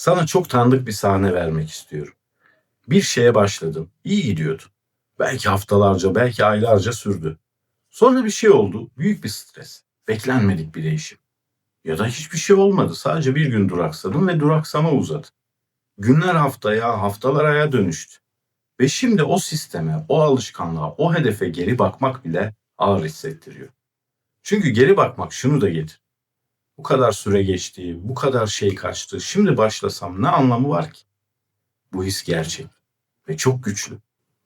Sana çok tanıdık bir sahne vermek istiyorum. Bir şeye başladın, iyi gidiyordu. Belki haftalarca, belki aylarca sürdü. Sonra bir şey oldu, büyük bir stres. Beklenmedik bir değişim. Ya da hiçbir şey olmadı, sadece bir gün duraksadın ve duraksama uzadı. Günler haftaya, haftalar aya dönüştü. Ve şimdi o sisteme, o alışkanlığa, o hedefe geri bakmak bile ağır hissettiriyor. Çünkü geri bakmak şunu da getir. Bu kadar süre geçti, bu kadar şey kaçtı, şimdi başlasam ne anlamı var ki? Bu his gerçek ve çok güçlü.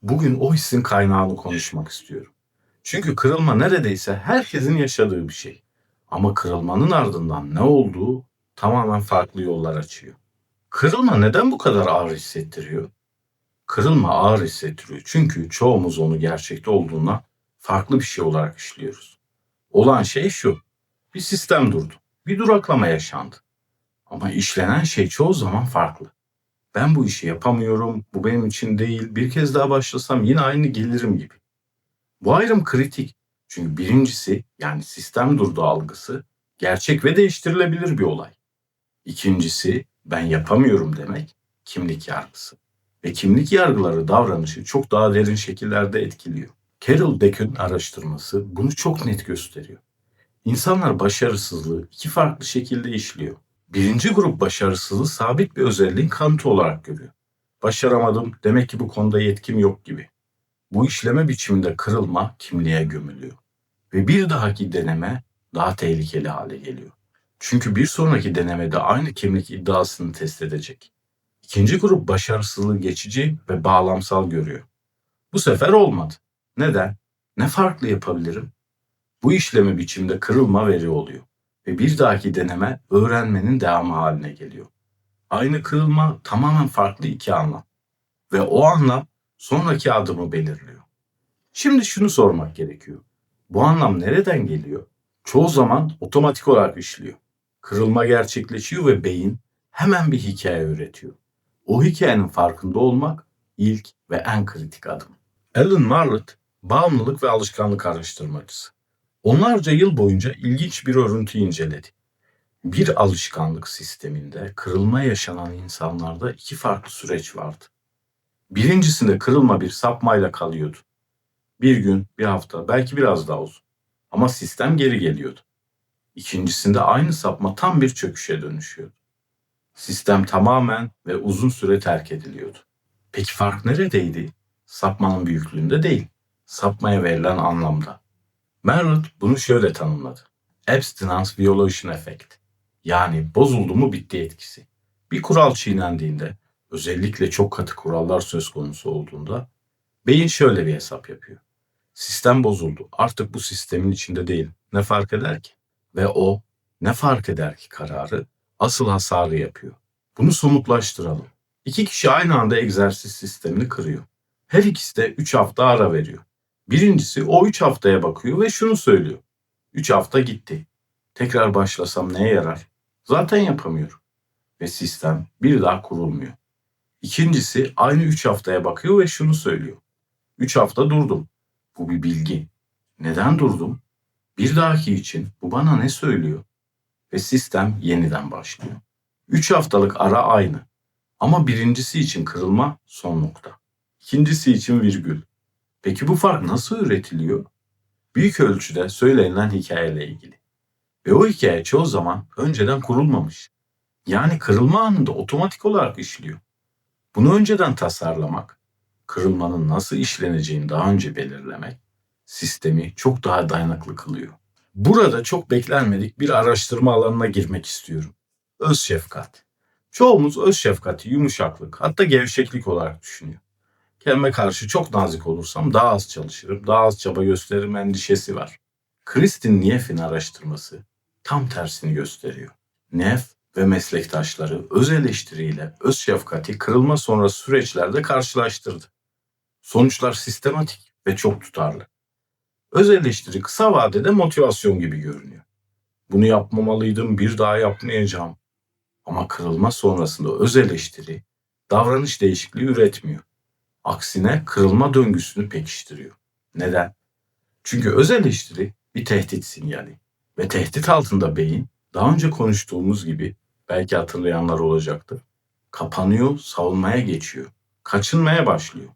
Bugün o hissin kaynağını konuşmak istiyorum. Çünkü kırılma neredeyse herkesin yaşadığı bir şey. Ama kırılmanın ardından ne olduğu tamamen farklı yollar açıyor. Kırılma neden bu kadar ağır hissettiriyor? Kırılma ağır hissettiriyor çünkü çoğumuz onu gerçekte olduğuna farklı bir şey olarak işliyoruz. Olan şey şu, bir sistem durdu, bir duraklama yaşandı. Ama işlenen şey çoğu zaman farklı. Ben bu işi yapamıyorum, bu benim için değil, bir kez daha başlasam yine aynı gelirim gibi. Bu ayrım kritik. Çünkü birincisi yani sistem durdu algısı gerçek ve değiştirilebilir bir olay. İkincisi ben yapamıyorum demek kimlik yargısı. Ve kimlik yargıları davranışı çok daha derin şekillerde etkiliyor. Carol Dweck'in araştırması bunu çok net gösteriyor. İnsanlar başarısızlığı iki farklı şekilde işliyor. Birinci grup başarısızlığı sabit bir özelliğin kanıtı olarak görüyor. Başaramadım, demek ki bu konuda yetkim yok gibi. Bu işleme biçiminde kırılma kimliğe gömülüyor. Ve bir dahaki deneme daha tehlikeli hale geliyor. Çünkü bir sonraki denemede aynı kimlik iddiasını test edecek. İkinci grup başarısızlığı geçici ve bağlamsal görüyor. Bu sefer olmadı. Neden? Ne farklı yapabilirim? Bu işleme biçimde kırılma veri oluyor. Ve bir dahaki deneme öğrenmenin devamı haline geliyor. Aynı kırılma tamamen farklı iki anlam. Ve o anlam sonraki adımı belirliyor. Şimdi şunu sormak gerekiyor. Bu anlam nereden geliyor? Çoğu zaman otomatik olarak işliyor. Kırılma gerçekleşiyor ve beyin hemen bir hikaye üretiyor. O hikayenin farkında olmak ilk ve en kritik adım. Alan Marlett, bağımlılık ve alışkanlık araştırmacısı. Onlarca yıl boyunca ilginç bir örüntü inceledi. Bir alışkanlık sisteminde kırılma yaşanan insanlarda iki farklı süreç vardı. Birincisinde kırılma bir sapmayla kalıyordu. Bir gün, bir hafta, belki biraz daha uzun. Ama sistem geri geliyordu. İkincisinde aynı sapma tam bir çöküşe dönüşüyordu. Sistem tamamen ve uzun süre terk ediliyordu. Peki fark neredeydi? Sapmanın büyüklüğünde değil, sapmaya verilen anlamda. Merritt bunu şöyle tanımladı. Abstinence Violation Effect. Yani bozuldu mu bitti etkisi. Bir kural çiğnendiğinde, özellikle çok katı kurallar söz konusu olduğunda, beyin şöyle bir hesap yapıyor. Sistem bozuldu. Artık bu sistemin içinde değil. Ne fark eder ki? Ve o ne fark eder ki kararı asıl hasarı yapıyor. Bunu somutlaştıralım. İki kişi aynı anda egzersiz sistemini kırıyor. Her ikisi de 3 hafta ara veriyor. Birincisi o 3 haftaya bakıyor ve şunu söylüyor. 3 hafta gitti. Tekrar başlasam neye yarar? Zaten yapamıyorum. Ve sistem bir daha kurulmuyor. İkincisi aynı 3 haftaya bakıyor ve şunu söylüyor. 3 hafta durdum. Bu bir bilgi. Neden durdum? Bir dahaki için bu bana ne söylüyor? Ve sistem yeniden başlıyor. 3 haftalık ara aynı. Ama birincisi için kırılma son nokta. İkincisi için virgül. Peki bu fark nasıl üretiliyor? Büyük ölçüde söylenilen hikayeyle ilgili. Ve o hikaye çoğu zaman önceden kurulmamış. Yani kırılma anında otomatik olarak işliyor. Bunu önceden tasarlamak, kırılmanın nasıl işleneceğini daha önce belirlemek, sistemi çok daha dayanıklı kılıyor. Burada çok beklenmedik bir araştırma alanına girmek istiyorum. Öz şefkat. Çoğumuz öz şefkati yumuşaklık, hatta gevşeklik olarak düşünüyor. Kendime karşı çok nazik olursam daha az çalışırım, daha az çaba gösteririm endişesi var. Kristin Neff'in araştırması tam tersini gösteriyor. Neff ve meslektaşları öz eleştiriyle öz şefkati kırılma sonrası süreçlerde karşılaştırdı. Sonuçlar sistematik ve çok tutarlı. Öz eleştiri kısa vadede motivasyon gibi görünüyor. Bunu yapmamalıydım, bir daha yapmayacağım. Ama kırılma sonrasında öz eleştiri davranış değişikliği üretmiyor. Aksine kırılma döngüsünü pekiştiriyor. Neden? Çünkü öz eleştiri bir tehdit sinyali. Ve tehdit altında beyin, daha önce konuştuğumuz gibi, belki hatırlayanlar olacaktır, Kapanıyor, savunmaya geçiyor. Kaçınmaya başlıyor.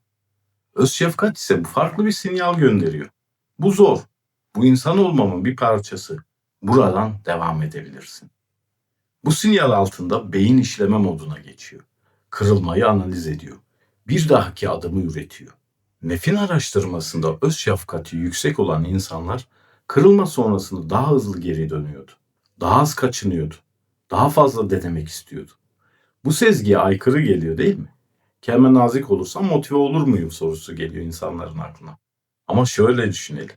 Öz şefkat ise farklı bir sinyal gönderiyor. Bu zor. Bu insan olmamın bir parçası. Buradan devam edebilirsin. Bu sinyal altında beyin işleme moduna geçiyor. Kırılmayı analiz ediyor. Bir dahaki adımı üretiyor. Nefin araştırmasında öz şefkati yüksek olan insanlar kırılma sonrasında daha hızlı geri dönüyordu. Daha az kaçınıyordu. Daha fazla denemek istiyordu. Bu sezgiye aykırı geliyor değil mi? Kendime nazik olursam motive olur muyum sorusu geliyor insanların aklına. Ama şöyle düşünelim.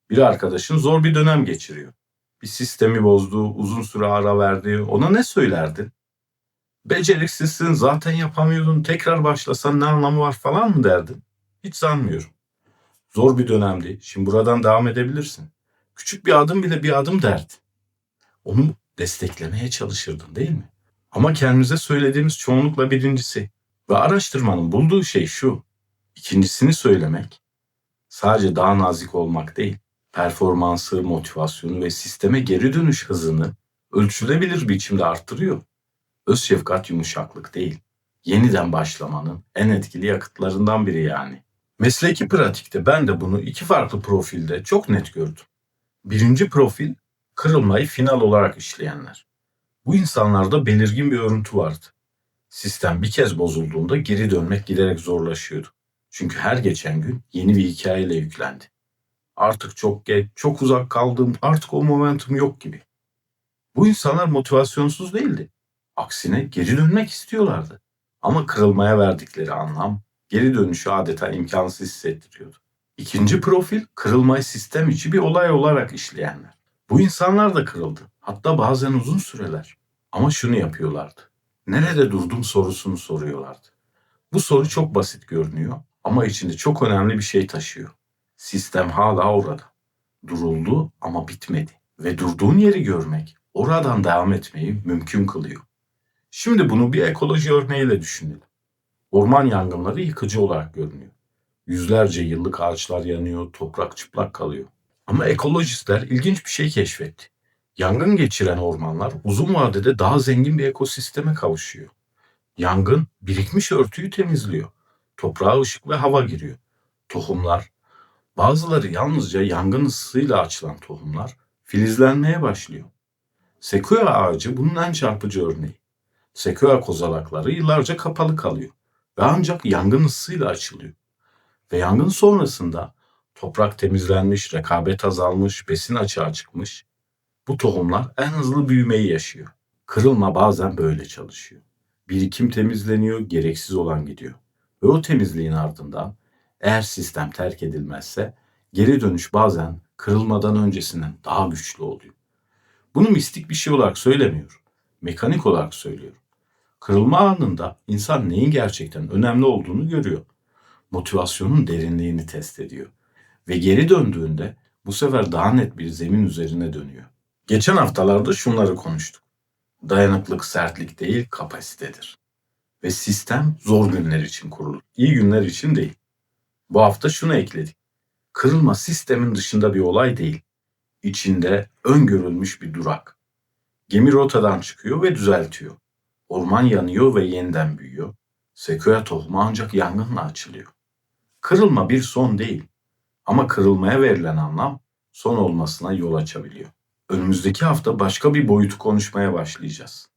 Bir arkadaşın zor bir dönem geçiriyor. Bir sistemi bozdu, uzun süre ara verdi. Ona ne söylerdin? Beceriksizsin, zaten yapamıyordun, tekrar başlasan ne anlamı var falan mı derdin? Hiç sanmıyorum. Zor bir dönemdi, şimdi buradan devam edebilirsin. Küçük bir adım bile bir adım derdi. Onu desteklemeye çalışırdın değil mi? Ama kendimize söylediğimiz çoğunlukla birincisi. Ve araştırmanın bulduğu şey şu. İkincisini söylemek sadece daha nazik olmak değil, performansı, motivasyonu ve sisteme geri dönüş hızını ölçülebilir biçimde arttırıyor. Öz şefkat yumuşaklık değil, yeniden başlamanın en etkili yakıtlarından biri yani. Mesleki pratikte ben de bunu iki farklı profilde çok net gördüm. Birinci profil, kırılmayı final olarak işleyenler. Bu insanlarda belirgin bir örüntü vardı. Sistem bir kez bozulduğunda geri dönmek giderek zorlaşıyordu. Çünkü her geçen gün yeni bir hikayeyle yüklendi. Artık çok geç, çok uzak kaldım, artık o momentum yok gibi. Bu insanlar motivasyonsuz değildi. Aksine geri dönmek istiyorlardı. Ama kırılmaya verdikleri anlam geri dönüşü adeta imkansız hissettiriyordu. İkinci profil kırılmayı sistem içi bir olay olarak işleyenler. Bu insanlar da kırıldı. Hatta bazen uzun süreler. Ama şunu yapıyorlardı. Nerede durdum sorusunu soruyorlardı. Bu soru çok basit görünüyor ama içinde çok önemli bir şey taşıyor. Sistem hala orada. Duruldu ama bitmedi. Ve durduğun yeri görmek, oradan devam etmeyi mümkün kılıyor. Şimdi bunu bir ekoloji örneğiyle düşünelim. Orman yangınları yıkıcı olarak görünüyor. Yüzlerce yıllık ağaçlar yanıyor, toprak çıplak kalıyor. Ama ekolojistler ilginç bir şey keşfetti. Yangın geçiren ormanlar uzun vadede daha zengin bir ekosisteme kavuşuyor. Yangın birikmiş örtüyü temizliyor. Toprağa ışık ve hava giriyor. Tohumlar, bazıları yalnızca yangın ısısıyla açılan tohumlar, filizlenmeye başlıyor. Sekoya ağacı bunun en çarpıcı örneği. Sekoya kozalakları yıllarca kapalı kalıyor ve ancak yangın ısısıyla açılıyor. Ve yangın sonrasında toprak temizlenmiş, rekabet azalmış, besin açığa çıkmış. Bu tohumlar en hızlı büyümeyi yaşıyor. Kırılma bazen böyle çalışıyor. Birikim temizleniyor, gereksiz olan gidiyor. Ve o temizliğin ardından eğer sistem terk edilmezse geri dönüş bazen kırılmadan öncesinden daha güçlü oluyor. Bunu mistik bir şey olarak söylemiyorum. Mekanik olarak söylüyorum. Kırılma anında insan neyin gerçekten önemli olduğunu görüyor. Motivasyonun derinliğini test ediyor. Ve geri döndüğünde bu sefer daha net bir zemin üzerine dönüyor. Geçen haftalarda şunları konuştuk. Dayanıklık sertlik değil, kapasitedir. Ve sistem zor günler için kurulur. İyi günler için değil. Bu hafta şunu ekledik. Kırılma sistemin dışında bir olay değil. İçinde öngörülmüş bir durak. Gemi rotadan çıkıyor ve düzeltiyor. Orman yanıyor ve yeniden büyüyor. Sekoya tohumu ancak yangınla açılıyor. Kırılma bir son değil. Ama kırılmaya verilen anlam son olmasına yol açabiliyor. Önümüzdeki hafta başka bir boyutu konuşmaya başlayacağız.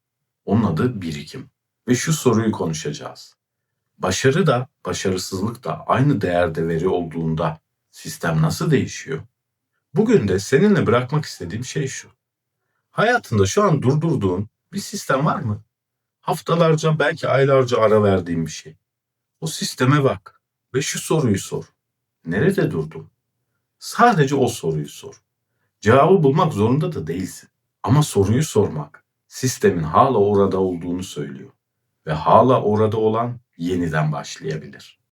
Onun adı birikim. Ve şu soruyu konuşacağız. Başarı da başarısızlık da aynı değerde veri olduğunda sistem nasıl değişiyor? Bugün de seninle bırakmak istediğim şey şu. Hayatında şu an durdurduğun bir sistem var mı? Haftalarca belki aylarca ara verdiğin bir şey. O sisteme bak ve şu soruyu sor. Nerede durdum? Sadece o soruyu sor. Cevabı bulmak zorunda da değilsin. Ama soruyu sormak sistemin hala orada olduğunu söylüyor. Ve hala orada olan yeniden başlayabilir.